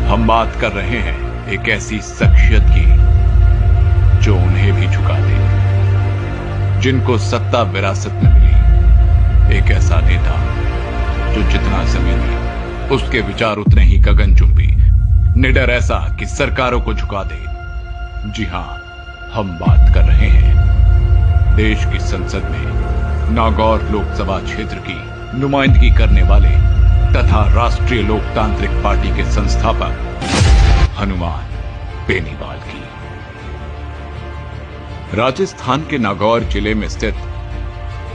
हम बात कर रहे हैं एक ऐसी शख्सियत की जो उन्हें भी झुका दे, जिनको सत्ता विरासत में मिली। एक ऐसा नेता जो जितना जमीनी उसके विचार उतने ही गगनचुंबी, निडर ऐसा कि सरकारों को झुका दे। जी हां, हम बात कर रहे हैं देश की संसद में नागौर लोकसभा क्षेत्र की नुमाइंदगी करने वाले तथा राष्ट्रीय लोकतांत्रिक पार्टी के संस्थापक हनुमान बेनीवाल की। राजस्थान के नागौर जिले में स्थित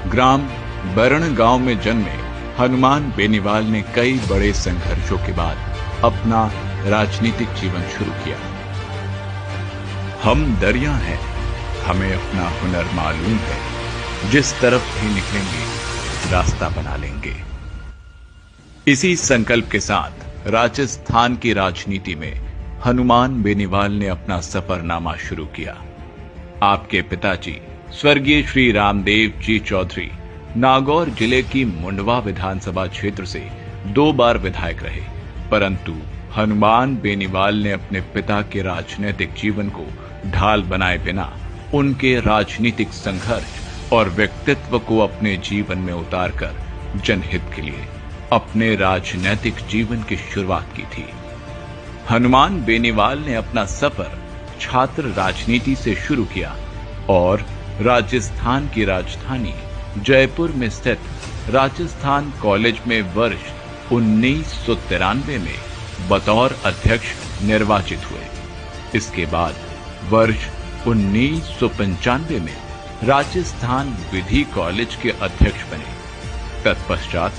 ग्राम बरण गांव में जन्मे हनुमान बेनीवाल ने कई बड़े संघर्षों के बाद अपना राजनीतिक जीवन शुरू किया। हम दरिया हैं, हमें अपना हुनर मालूम है, जिस तरफ भी निकलेंगे रास्ता बना लेंगे। इसी संकल्प के साथ राजस्थान की राजनीति में हनुमान बेनीवाल ने अपना सफरनामा शुरू किया। आपके पिताजी स्वर्गीय श्री रामदेव जी चौधरी नागौर जिले की मुंडवा विधानसभा क्षेत्र से 2 बार विधायक रहे, परंतु हनुमान बेनीवाल ने अपने पिता के राजनीतिक जीवन को ढाल बनाए बिना उनके राजनीतिक संघर्ष और व्यक्तित्व को अपने जीवन में उतारकर जनहित के लिए अपने राजनीतिक जीवन की शुरुआत की थी। हनुमान बेनीवाल ने अपना सफर छात्र राजनीति से शुरू किया और राजस्थान की राजधानी जयपुर में स्थित राजस्थान कॉलेज में वर्ष 1993 में बतौर अध्यक्ष निर्वाचित हुए। इसके बाद वर्ष 1995 में राजस्थान विधि कॉलेज के अध्यक्ष बने। तत्पश्चात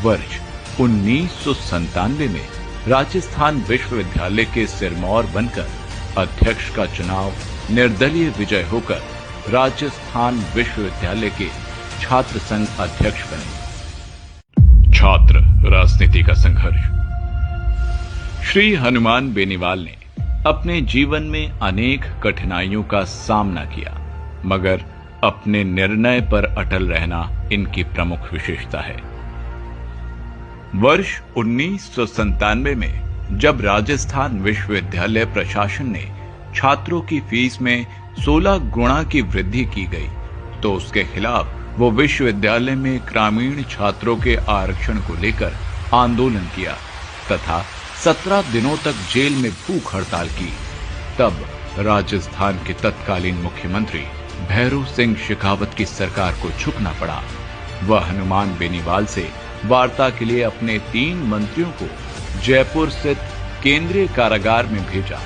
वर्ष 1997 में राजस्थान विश्वविद्यालय के सिरमौर बनकर अध्यक्ष का चुनाव निर्दलीय विजय होकर राजस्थान विश्वविद्यालय के छात्र संघ अध्यक्ष बने। छात्र राजनीति का संघर्ष। श्री हनुमान बेनीवाल ने अपने जीवन में अनेक कठिनाइयों का सामना किया, मगर अपने निर्णय पर अटल रहना इनकी प्रमुख विशेषता है। वर्ष 1997 में जब राजस्थान विश्वविद्यालय प्रशासन ने छात्रों की फीस में 16 गुना की वृद्धि की गई, तो उसके खिलाफ वो विश्वविद्यालय में ग्रामीण छात्रों के आरक्षण को लेकर आंदोलन किया तथा 17 दिनों तक जेल में भूख हड़ताल की। तब राजस्थान के तत्कालीन मुख्यमंत्री भैरों सिंह शेखावत की सरकार को झुकना पड़ा। वह हनुमान बेनीवाल से वार्ता के लिए अपने 3 मंत्रियों को जयपुर स्थित केंद्रीय कारागार में भेजा,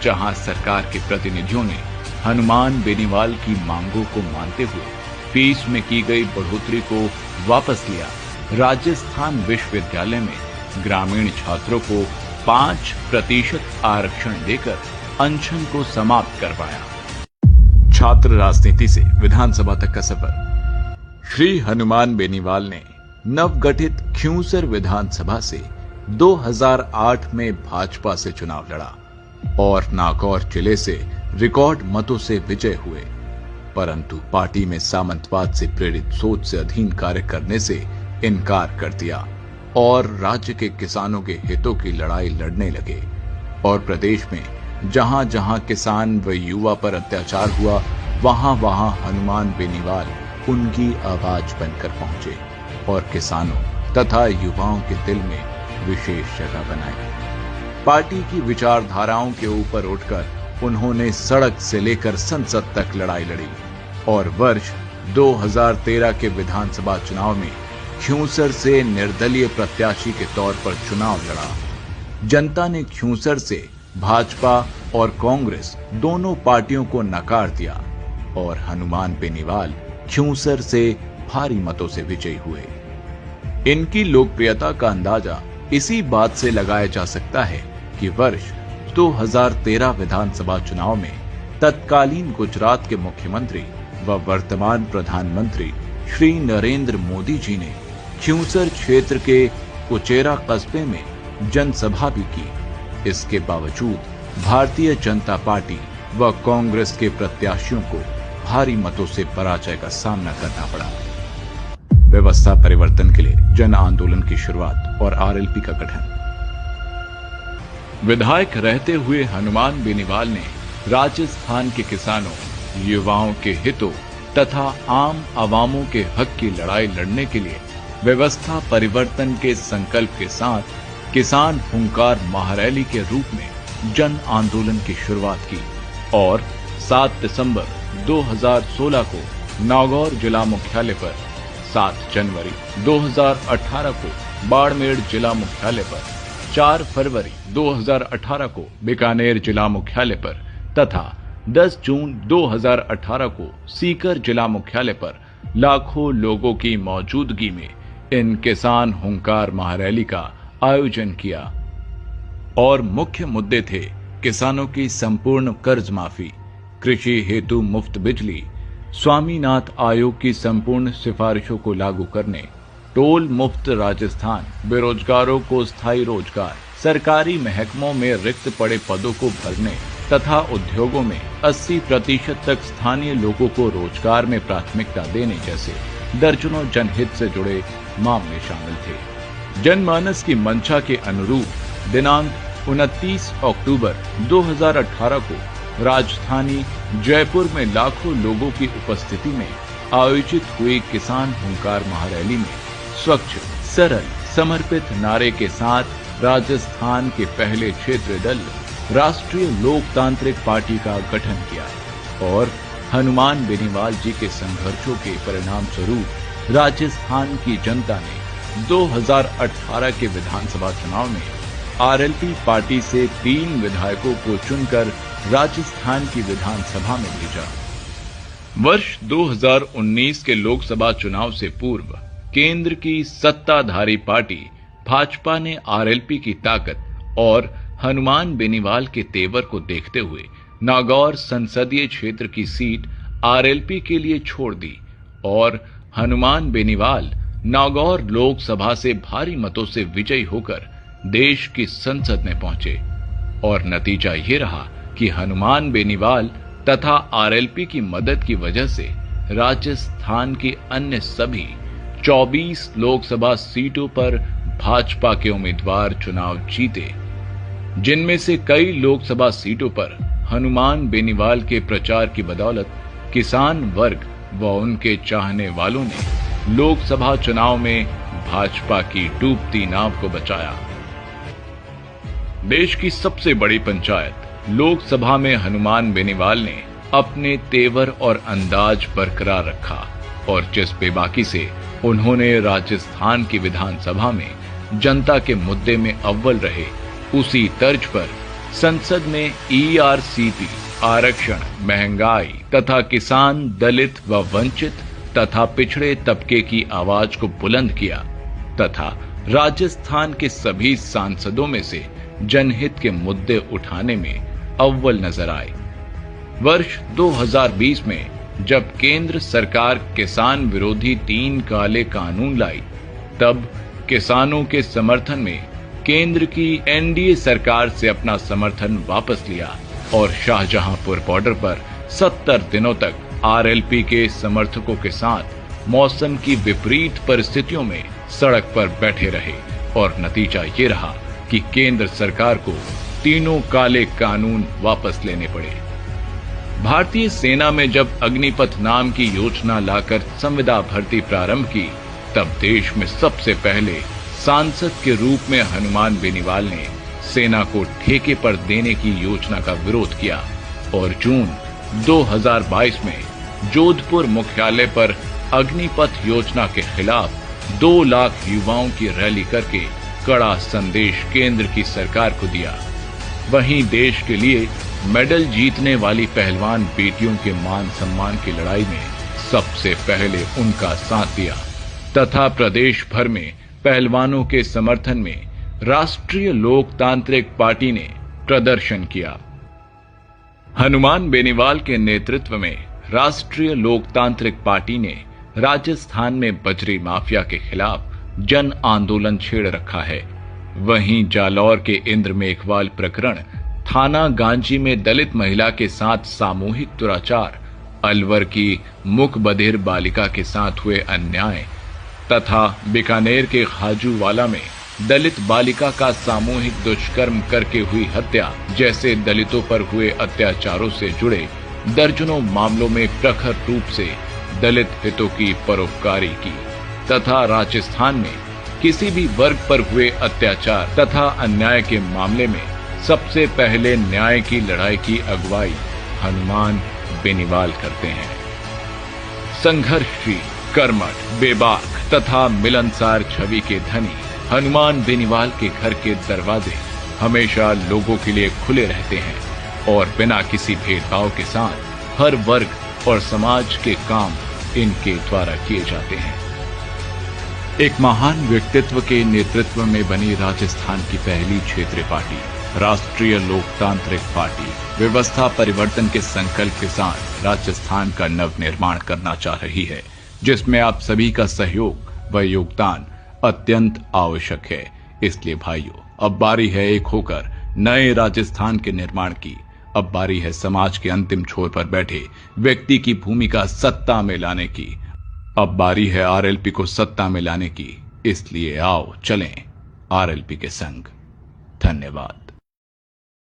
जहां सरकार के प्रतिनिधियों ने हनुमान बेनीवाल की मांगों को मानते हुए फीस में की गई बढ़ोतरी को वापस लिया। राजस्थान विश्वविद्यालय में ग्रामीण छात्रों को 5% आरक्षण देकर अनशन को समाप्त करवाया। छात्र राजनीति से विधानसभा तक का सफर। श्री हनुमान बेनीवाल ने नवगठित ख्यूसर विधानसभा से 2008 में भाजपा से चुनाव लड़ा और नागौर जिले से रिकॉर्ड मतों से विजय हुए, परंतु पार्टी में सामंतवाद से प्रेरित सोच से अधीन कार्य करने से इनकार कर दिया और राज्य के किसानों के हितों की लड़ाई लड़ने लगे। और प्रदेश में जहां जहां किसान व युवा पर अत्याचार हुआ, वहां वहां हनुमान बेनीवाल उनकी आवाज बनकर पहुंचे और किसानों तथा युवाओं के दिल में विशेष जगह बनाई। पार्टी की विचारधाराओं के ऊपर उठकर उन्होंने सड़क से लेकर संसद तक लड़ाई लड़ी और वर्ष 2013 के विधानसभा चुनाव में ख्यूसर से निर्दलीय प्रत्याशी के तौर पर चुनाव लड़ा। जनता ने ख्यूसर से भाजपा और कांग्रेस दोनों पार्टियों को नकार दिया और हनुमान बेनीवाल ख्यूसर से भारी मतों से विजयी हुए। इनकी लोकप्रियता का अंदाजा इसी बात से लगाया जा सकता है कि वर्ष 2013 विधानसभा चुनाव में तत्कालीन गुजरात के मुख्यमंत्री व वर्तमान प्रधानमंत्री श्री नरेंद्र मोदी जी ने ख्यूसर क्षेत्र के कुचेरा कस्बे में जनसभा भी की। इसके बावजूद भारतीय जनता पार्टी व कांग्रेस के प्रत्याशियों को भारी मतों से पराजय का सामना करना पड़ा। व्यवस्था परिवर्तन के लिए जन आंदोलन की शुरुआत और आरएलपी का गठन। विधायक रहते हुए हनुमान बेनीवाल ने राजस्थान के किसानों, युवाओं के हितों तथा आम आवामों के हक की लड़ाई लड़ने के लिए व्यवस्था परिवर्तन के संकल्प के साथ किसान हुंकार महारैली के रूप में जन आंदोलन की शुरुआत की और 7 दिसंबर 2016 को नागौर जिला मुख्यालय पर, 7 जनवरी 2018 को बाड़मेर जिला मुख्यालय पर, 4 फरवरी 2018 को बीकानेर जिला मुख्यालय पर तथा 10 जून 2018 को सीकर जिला मुख्यालय पर लाखों लोगों की मौजूदगी में इन किसान हुंकार महारैली का आयोजन किया। और मुख्य मुद्दे थे किसानों की संपूर्ण कर्ज माफी, कृषि हेतु मुफ्त बिजली, स्वामीनाथन आयोग की संपूर्ण सिफारिशों को लागू करने, टोल मुक्त राजस्थान, बेरोजगारों को स्थायी रोजगार, सरकारी महकमों में रिक्त पड़े पदों को भरने तथा उद्योगों में 80% तक स्थानीय लोगों को रोजगार में प्राथमिकता देने जैसे दर्जनों जनहित से जुड़े मामले शामिल थे। जनमानस की मंशा के अनुरूप दिनांक 29 अक्टूबर 2018 को राजधानी जयपुर में लाखों लोगों की उपस्थिति में आयोजित हुई किसान हुंकार महारैली में स्वच्छ, सरल, समर्पित नारे के साथ राजस्थान के पहले क्षेत्रीय दल राष्ट्रीय लोकतांत्रिक पार्टी का गठन किया और हनुमान बेनीवाल जी के संघर्षों के परिणाम स्वरूप राजस्थान की जनता ने 2018 के विधानसभा चुनाव में आरएलपी पार्टी से 3 विधायकों को चुनकर राजस्थान की विधानसभा में भेजा। वर्ष 2019 के लोकसभा चुनाव से पूर्व केंद्र की सत्ताधारी पार्टी भाजपा ने आरएलपी की ताकत और हनुमान बेनीवाल के तेवर को देखते हुए नागौर संसदीय क्षेत्र की सीट आरएलपी के लिए छोड़ दी और हनुमान बेनीवाल नागौर लोकसभा से भारी मतों से विजयी होकर देश की संसद में पहुंचे। और नतीजा ये रहा कि हनुमान बेनीवाल तथा आरएलपी की मदद की वजह से राजस्थान की अन्य सभी 24 लोकसभा सीटों पर भाजपा के उम्मीदवार चुनाव जीते, जिनमें से कई लोकसभा सीटों पर हनुमान बेनीवाल के प्रचार की बदौलत किसान वर्ग व उनके चाहने वालों ने लोकसभा चुनाव में भाजपा की डूबती नाव को बचाया। देश की सबसे बड़ी पंचायत लोकसभा में हनुमान बेनीवाल ने अपने तेवर और अंदाज बरकरार रखा और जिस बेबाकी से उन्होंने राजस्थान की विधानसभा में जनता के मुद्दे में अव्वल रहे, उसी तर्ज पर संसद में ईआरसीपी, आरक्षण, महंगाई तथा किसान, दलित व वंचित तथा पिछड़े तबके की आवाज को बुलंद किया तथा राजस्थान के सभी सांसदों में से जनहित के मुद्दे उठाने में अव्वल नजर आए। वर्ष 2020 में जब केंद्र सरकार किसान विरोधी 3 काले कानून लाई, तब किसानों के समर्थन में केंद्र की एनडीए सरकार से अपना समर्थन वापस लिया और शाहजहांपुर बॉर्डर पर 70 दिनों तक आरएलपी के समर्थकों के साथ मौसम की विपरीत परिस्थितियों में सड़क पर बैठे रहे और नतीजा ये रहा कि केंद्र सरकार को तीनों काले कानून वापस लेने पड़े। भारतीय सेना में जब अग्निपथ नाम की योजना लाकर संविदा भर्ती प्रारंभ की, तब देश में सबसे पहले सांसद के रूप में हनुमान बेनीवाल ने सेना को ठेके पर देने की योजना का विरोध किया और जून 2022 में जोधपुर मुख्यालय पर अग्निपथ योजना के खिलाफ 2 लाख युवाओं की रैली करके कड़ा संदेश केंद्र की सरकार को दिया। वहीं देश के लिए मेडल जीतने वाली पहलवान बेटियों के मान सम्मान की लड़ाई में सबसे पहले उनका साथ दिया तथा प्रदेश भर में पहलवानों के समर्थन में राष्ट्रीय लोकतांत्रिक पार्टी ने प्रदर्शन किया। हनुमान बेनीवाल के नेतृत्व में राष्ट्रीय लोकतांत्रिक पार्टी ने राजस्थान में बजरी माफिया के खिलाफ जन आंदोलन छेड़ रखा है। वहीं जालौर के इंद्र मेघवाल प्रकरण, थाना गांजी में दलित महिला के साथ सामूहिक दुराचार, अलवर की मुख बधिर बालिका के साथ हुए अन्याय तथा बीकानेर के खाजूवाला में दलित बालिका का सामूहिक दुष्कर्म करके हुई हत्या जैसे दलितों पर हुए अत्याचारों से जुड़े दर्जनों मामलों में प्रखर रूप से दलित हितों की परोपकारी की तथा राजस्थान में किसी भी वर्ग पर हुए अत्याचार तथा अन्याय के मामले में सबसे पहले न्याय की लड़ाई की अगुवाई हनुमान बेनीवाल करते हैं। संघर्षशील, कर्मठ, बेबाक तथा मिलनसार छवि के धनी हनुमान बेनीवाल के घर के दरवाजे हमेशा लोगों के लिए खुले रहते हैं और बिना किसी भेदभाव के साथ हर वर्ग और समाज के काम इनके द्वारा किए जाते हैं। एक महान व्यक्तित्व के नेतृत्व में बनी राजस्थान की पहली क्षेत्रीय पार्टी राष्ट्रीय लोकतांत्रिक पार्टी व्यवस्था परिवर्तन के संकल्प के साथ राजस्थान का नव निर्माण करना चाह रही है, जिसमें आप सभी का सहयोग व योगदान अत्यंत आवश्यक है। इसलिए भाइयों, अब बारी है एक होकर नए राजस्थान के निर्माण की। अब बारी है समाज के अंतिम छोर पर बैठे व्यक्ति की भूमिका सत्ता में लाने की। अब बारी है आरएलपी को सत्ता में लाने की। इसलिए आओ चलें आरएलपी के संग। धन्यवाद।